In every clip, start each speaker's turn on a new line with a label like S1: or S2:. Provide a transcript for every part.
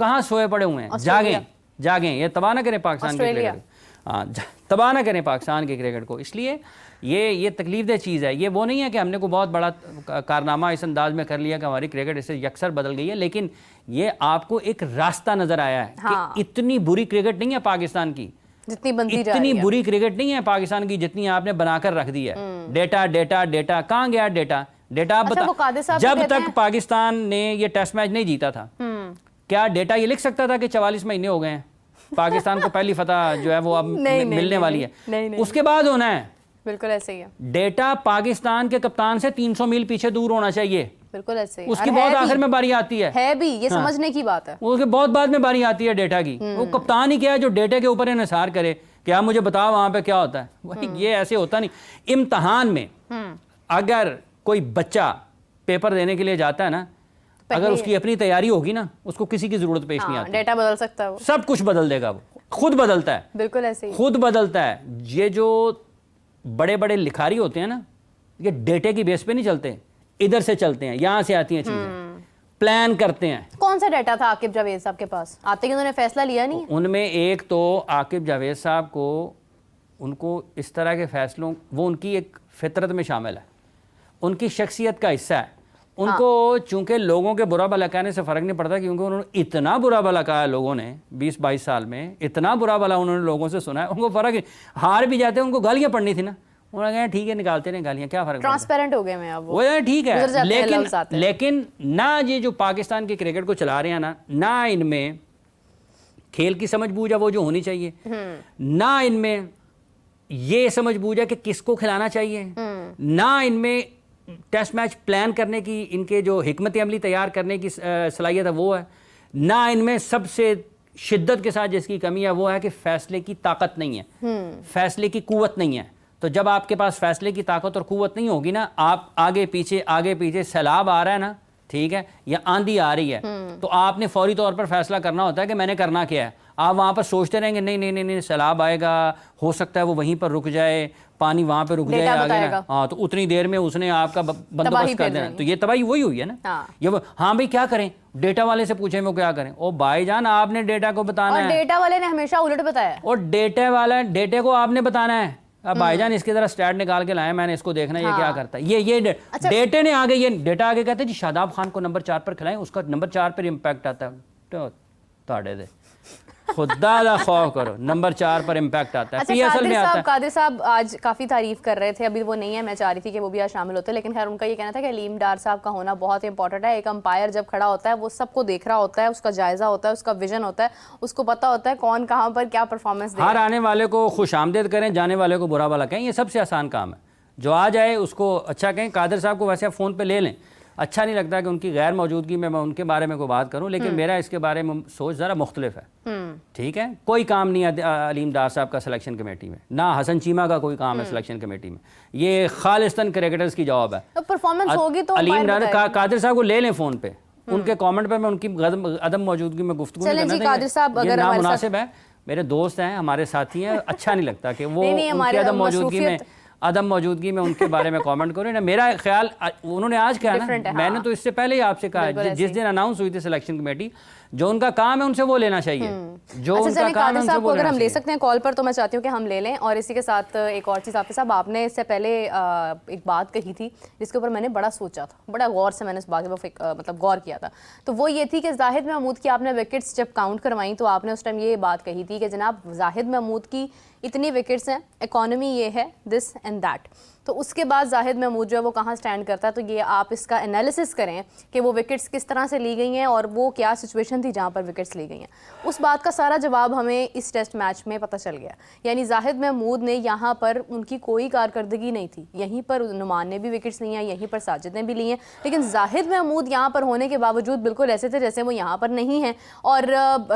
S1: कहाँ सोए पड़े हुए हैं, जागें जागें, ये तबाह ना करें पाकिस्तान के क्रिकेट, हाँ तबाह ना करें पाकिस्तान के क्रिकेट को। इसलिए ये तकलीफदेह चीज़ है। ये वो नहीं है कि हमने को बहुत बड़ा कारनामा इस अंदाज में कर लिया कि हमारी क्रिकेट इससे यकसर बदल गई है, लेकिन ये आपको एक रास्ता नज़र आया है कि इतनी बुरी क्रिकेट नहीं है पाकिस्तान की,
S2: जितनी बनती जा
S1: इतनी
S2: रही है।
S1: बुरी क्रिकेट नहीं है पाकिस्तान की जितनी आपने बनाकर रख दी है। डेटा डेटा डेटा, कहाँ गया डेटा? डेटा आप बता, जब तक पाकिस्तान ने ये टेस्ट मैच नहीं जीता था, क्या डेटा ये लिख सकता था कि 44 महीने हो गए हैं पाकिस्तान को पहली फतह जो है वो अब मिलने वाली है? उसके बाद होना है।
S2: बिल्कुल ऐसे ही है।
S1: डेटा पाकिस्तान के कप्तान से 300 मील पीछे दूर होना चाहिए।
S2: बिल्कुल ऐसे ही।
S1: उसकी बहुत आखिर में बारी आती है
S2: भी ये समझने की बात है।
S1: उसके बहुत बाद में बारी आती है डेटा की। वो कप्तान ही क्या है जो डेटा के ऊपर इन्हिसार करे कि आप मुझे बताओ वहां पे क्या होता है। वही ये ऐसे होता नहीं। इम्तिहान में अगर कोई बच्चा पेपर देने के लिए जाता है ना, अगर उसकी अपनी तैयारी होगी ना, उसको किसी की जरूरत पेश नहीं आती।
S2: डेटा बदल सकता है वो,
S1: सब कुछ बदल देगा, वो खुद बदलता है।
S2: बिल्कुल ऐसे ही
S1: खुद बदलता है। ये जो बड़े बड़े लिखारी होते हैं ना, ये डेटे की बेस पे नहीं चलते, इधर से चलते हैं, यहां से आती हैं चीजें, प्लान करते हैं।
S2: कौन सा डेटा था आकिब जावेद साहब के पास आते कि उन्होंने फैसला लिया नहीं?
S1: उनमें एक तो आकिब जावेद साहब को, उनको इस तरह के फैसलों, वो उनकी एक फितरत में शामिल है, उनकी शख्सियत का हिस्सा है। उनको चूंकि लोगों के बुरा भला कहने से फ़र्क नहीं पड़ता, क्योंकि उन्होंने इतना बुरा भला कहा है लोगों ने 20-22 साल में, इतना बुरा भला उन्होंने लोगों से सुना है, उनको फ़र्क नहीं। हार भी जाते हैं, उनको गालियाँ पढ़नी थी ना, उन्होंने कहा ठीक है निकालते रहे गालियाँ, क्या फ़र्क,
S2: ट्रांसपेरेंट हो गए मैं अब
S1: वो ठीक है। लेकिन ना ये जो पाकिस्तान की क्रिकेट को चला रहे हैं ना इनमें खेल की समझ बूझ है वो जो होनी चाहिए, ना इनमें ये समझ बूझ है कि किसको खिलाना चाहिए, ना इनमें टेस्ट मैच प्लान करने की, इनके जो हिकमत अमली तैयार करने की सलाहियत है वो है, ना इनमें सबसे शिद्दत के साथ जिसकी कमी है वो है कि फैसले की ताकत नहीं है, फैसले की कुव्वत नहीं है। तो जब आपके पास फैसले की ताकत और कुव्वत नहीं होगी ना, आप आगे पीछे सैलाब आ रहा है ना, ठीक है, या आंधी आ रही है, तो आपने फौरी तौर पर फैसला करना होता है कि मैंने करना क्या है। आप वहाँ पर सोचते रहेंगे नहीं नहीं नहीं नहीं सैलाब आएगा, हो सकता है वो वहीं पर रुक जाए, पानी वहाँ पे रुक जाए आगे ना, हाँ तो उतनी देर में उसने आपका बंदोबस्त कर देना। तो ये तबाही वही हुई है ना। ये हाँ भाई क्या करें, डेटा वाले से पूछे वो क्या करें। ओ भाईजान आपने डेटा को बताना है,
S2: डेटा वाले ने हमेशा उलट बताया,
S1: और डेटे को आपने बताना है। अब भाईजान इसकी तरह स्टैट निकाल के लाए, मैंने इसको देखना है ये क्या करता है। ये डेटे ने आगे, ये डेटा आगे कहते हैं जी शादाब खान को नंबर 4 पर खिलाएं, उसका नंबर 4 पर इम्पैक्ट आता है। तो ताड़े दे खुदा दा खौफ करो, नंबर 4 पर इम्पैक्ट आता है।
S2: पीएसएल में आता है। कादिर साहब आज काफ़ी तारीफ कर रहे थे, अभी वो नहीं है, मैं चाह रही थी कि वो भी आज शामिल होते, लेकिन खैर उनका ये कहना था कि अलीम डार साहब का होना बहुत इंपॉर्टेंट है। एक अंपायर जब खड़ा होता है वो सबको देख रहा होता है, उसका जायजा होता है, उसका विजन होता है, उसको पता होता है कौन कहाँ पर क्या परफॉर्मेंस दे।
S1: हर आने वाले को खुश आमदेद करें, जाने वाले को बुरा भला कहें, ये सबसे आसान काम है। जो आ जाए उसको अच्छा कहें। कादिर साहब को वैसे आप फ़ोन पर ले लें, अच्छा नहीं लगता कि उनकी गैर मौजूदगी में मैं उनके बारे में कोई बात करूं, लेकिन मेरा इसके बारे में सोच ज़रा मुख्तलिफ है। ठीक है, कोई काम नहीं है अलीम डार साहब का सिलेक्शन कमेटी में, ना हसन चीमा का कोई काम है सिलेक्शन कमेटी में, ये खालिस्तान क्रिकेटर्स की जॉब है।
S2: तो परफॉर्मेंस होगी तो
S1: अलीम डार कादिर साहब को ले लें फ़ोन पे, उनके कमेंट पे मैं उनकी अदम मौजूदगी में गुफ्तगू नहीं करना, ये नामुनासिब है। मेरे दोस्त हैं, हमारे साथी हैं, अच्छा नहीं लगता कि वो उनकी अदम मौजूदगी में उनके बारे में कमेंट करो ना। मेरा ख्याल उन्होंने आज कहा ना, मैंने तो इससे पहले ही आपसे कहा, जिस दिन अनाउंस हुई थी सिलेक्शन कमेटी, जो उनका काम है उनसे वो लेना चाहिए, जो उनका काम है उनसे वो
S2: अगर हम ले सकते हैं कॉल पर तो मैं चाहती हूँ कि हम ले लें। और इसी के साथ एक और चीज़, हाफिज़ साहब आपने इससे पहले एक बात कही थी जिसके ऊपर मैंने बड़ा सोचा था, बड़ा गौर से मैंने इस बात पर मतलब गौर किया था, तो वो ये थी कि जाहिद महमूद की आपने विकेट्स जब काउंट करवाई तो आपने उस टाइम ये बात कही थी कि जनाब जाहिद महमूद की इतनी विकेट्स हैं, इकॉनमी ये है, दिस एंड दैट। तो उसके बाद जाहिद महमूद जो है वो कहाँ स्टैंड करता है, तो ये आप इसका एनालिसिस करें कि वो विकेट्स किस तरह से ली गई हैं और वो क्या सिचुएशन थी जहाँ पर विकेट्स ली गई हैं। उस बात का सारा जवाब हमें इस टेस्ट मैच में पता चल गया। यानी जाहिद महमूद ने यहाँ पर उनकी कोई कारकर्दगी नहीं थी, यहीं पर नुमान ने भी विकेट्स ली हैं, यहीं पर साजिद ने भी ली हैं, लेकिन जाहिद महमूद यहाँ पर होने के बावजूद बिल्कुल ऐसे थे जैसे वो यहाँ पर नहीं हैं। और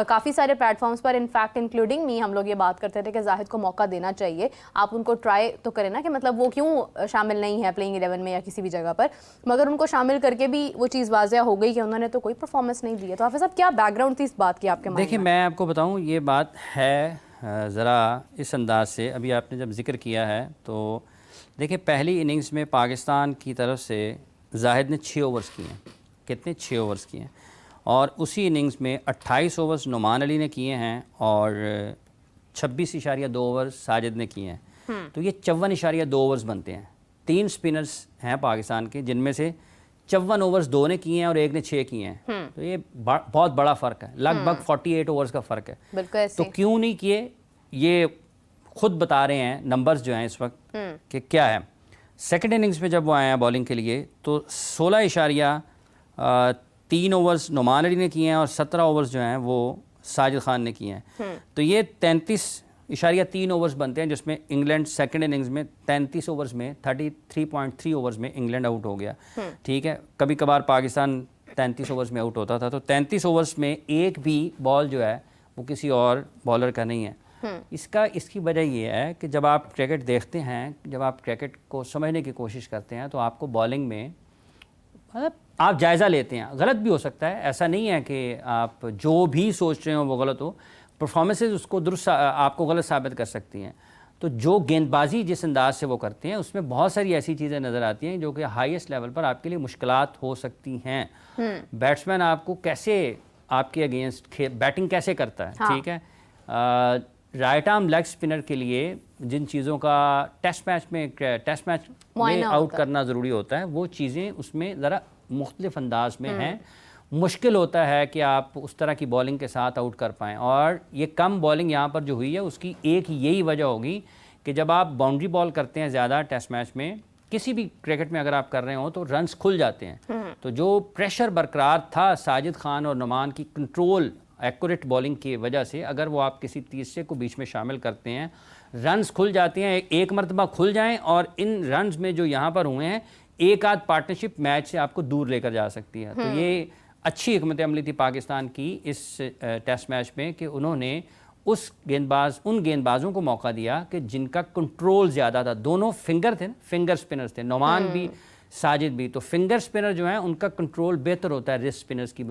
S2: काफ़ी सारे प्लेटफॉर्म्स पर, इनफैक्ट इंक्लूडिंग मी, हम लोग ये बात करते थे कि जाहिद को मौका देना चाहिए, आप उनको ट्राई तो करें ना, कि मतलब वो क्यों शामिल नहीं है प्लेइंग 11 में या किसी भी जगह पर, मगर उनको शामिल करके भी वो चीज़ वाज़िया हो गई कि उन्होंने तो कोई परफॉर्मेंस नहीं दी है। तो हाफिज़ साहब क्या बैकग्राउंड थी इस बात की आपके?
S1: देखिए मैं आपको बताऊं, ये बात है ज़रा इस अंदाज से, अभी आपने जब जिक्र किया है तो देखिए पहली इनिंग्स में पाकिस्तान की तरफ से जाहिद ने 6 ओवर्स किए हैं। कितने? 6 ओवर्स किए हैं। और उसी इनिंग्स में 28 ओवर्स नुमान अली ने किए हैं और 26.2 ओवर्स साजिद ने किए हैं। तो ये 54.2 ओवर्स बनते हैं। 3 स्पिनर्स हैं पाकिस्तान के, जिनमें से 54 ओवर्स 2 ने किए हैं और 1 ने 6 किए हैं। तो ये बहुत बड़ा फ़र्क है, लगभग 48 ओवर्स का फ़र्क है।
S2: बिल्कुल ऐसे।
S1: तो क्यों नहीं किए, ये खुद बता रहे हैं नंबर्स जो हैं इस वक्त कि क्या है। सेकंड इनिंग्स में जब वो आए हैं बॉलिंग के लिए तो 16.3 ओवर्स नुमान अली ने किए हैं और 17 ओवर्स जो हैं वो साजिद खान ने किए हैं। तो ये 33.3 ओवर्स बनते हैं, जिसमें इंग्लैंड सेकंड इनिंग्स में 33 ओवर्स में 33.3 ओवर्स में इंग्लैंड आउट हो गया। ठीक है, कभी कभार पाकिस्तान 33 ओवर्स में आउट होता था। तो 33 ओवर्स में एक भी बॉल जो है वो किसी और बॉलर का नहीं है। इसकी वजह ये है कि जब आप क्रिकेट देखते हैं, जब आप क्रिकेट को समझने की कोशिश करते हैं, तो आपको बॉलिंग में मतलब आप जायज़ा लेते हैं। गलत भी हो सकता है, ऐसा नहीं है कि आप जो भी सोच रहे हो वो गलत हो। परफॉर्मेंसेज उसको दुरुस्त आपको गलत साबित कर सकती हैं। तो जो गेंदबाजी जिस अंदाज से वो करते हैं उसमें बहुत सारी ऐसी चीज़ें नज़र आती हैं जो कि हाईएस्ट लेवल पर आपके लिए मुश्किलात हो सकती हैं। बैट्समैन आपको कैसे, आपके अगेंस्ट बैटिंग कैसे करता है। हाँ। ठीक है, राइट आर्म लेग स्पिनर के लिए जिन चीज़ों का टेस्ट मैच में आउट करना ज़रूरी होता है, वो चीज़ें उसमें ज़रा मुख्तलिफ अंदाज में हैं। मुश्किल होता है कि आप उस तरह की बॉलिंग के साथ आउट कर पाएँ। और ये कम बॉलिंग यहाँ पर जो हुई है उसकी एक यही वजह होगी कि जब आप बाउंड्री बॉल करते हैं ज़्यादा टेस्ट मैच में, किसी भी क्रिकेट में अगर आप कर रहे हो तो रन्स खुल जाते हैं। तो जो प्रेशर बरकरार था साजिद खान और नुमान की कंट्रोल एक्यूरेट बॉलिंग की वजह से, अगर वो आप किसी तीसरे को बीच में शामिल करते हैं, रन्स खुल जाते हैं। एक मरतबा खुल जाएं और इन रन्स में जो यहाँ पर हुए हैं, एक आध पार्टनरशिप मैच से आपको दूर लेकर जा सकती है। तो ये अच्छी हिकमत अमली थी पाकिस्तान की इस टेस्ट मैच में कि उन्होंने उन गेंदबाजों को मौका दिया कि जिनका कंट्रोल ज़्यादा था। दोनों फिंगर थे, फिंगर स्पिनर्स थे, नुमान भी साजिद भी। तो फिंगर स्पिनर जो हैं उनका कंट्रोल बेहतर होता है रिस्ट स्पिनर्स की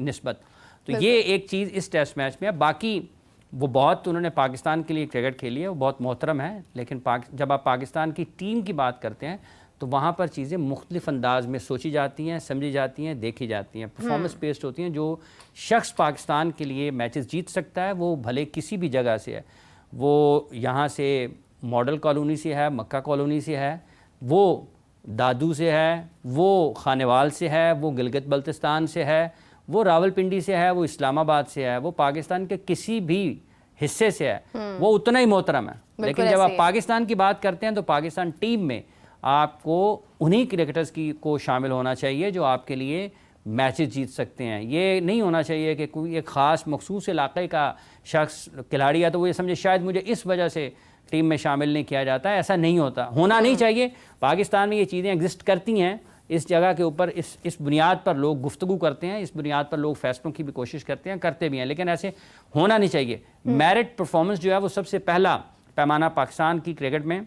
S1: निस्बत। तो ये एक चीज़ इस टेस्ट मैच में है। बाकी वो बहुत उन्होंने पाकिस्तान के लिए क्रिकेट खेली है, वो बहुत मोहतरम है। लेकिन जब आप पाकिस्तान की टीम की बात करते हैं तो वहाँ पर चीज़ें मुख्तलिफ अंदाज में सोची जाती हैं, समझी जाती हैं, देखी जाती हैं, परफॉर्मेंस बेस्ड होती हैं। जो शख्स पाकिस्तान के लिए मैचेस जीत सकता है वो भले किसी भी जगह से है, वो यहाँ से मॉडल कॉलोनी से है, मक्का कॉलोनी से है, वो दादू से है, वो खानेवाल से है, वो गिलगित बल्तिस्तान से है, वो रावलपिंडी से है, वो इस्लामाबाद से है, वो पाकिस्तान के किसी भी हिस्से से है, वो उतना ही मोहतरम है। लेकिन जब आप पाकिस्तान की बात करते हैं तो पाकिस्तान टीम में आपको उन्हीं क्रिकेटर्स को शामिल होना चाहिए जो आपके लिए मैचेस जीत सकते हैं। ये नहीं होना चाहिए कि कोई एक ख़ास मखसूस इलाके का शख्स खिलाड़ी है तो वो ये समझे शायद मुझे इस वजह से टीम में शामिल नहीं किया जाता है। ऐसा नहीं होता, होना नहीं चाहिए। पाकिस्तान में ये चीज़ें एग्जिस्ट करती हैं। इस जगह के ऊपर इस बुनियाद पर लोग गुफ्तगू करते हैं, इस बुनियाद पर लोग फैसलों की भी कोशिश करते हैं, करते भी हैं, लेकिन ऐसे होना नहीं चाहिए। मेरिट परफॉर्मेंस जो है वो सबसे पहला पैमाना पाकिस्तान की क्रिकेट में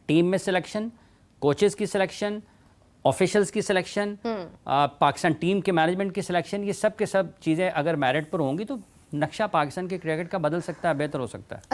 S1: टीम में सिलेक्शन, कोचेस की सिलेक्शन, ऑफिशियल्स की सिलेक्शन, पाकिस्तान टीम के मैनेजमेंट की सिलेक्शन, ये सब के सब चीज़ें अगर मेरिट पर होंगी तो नक्शा पाकिस्तान के क्रिकेट का बदल सकता है, बेहतर हो सकता है।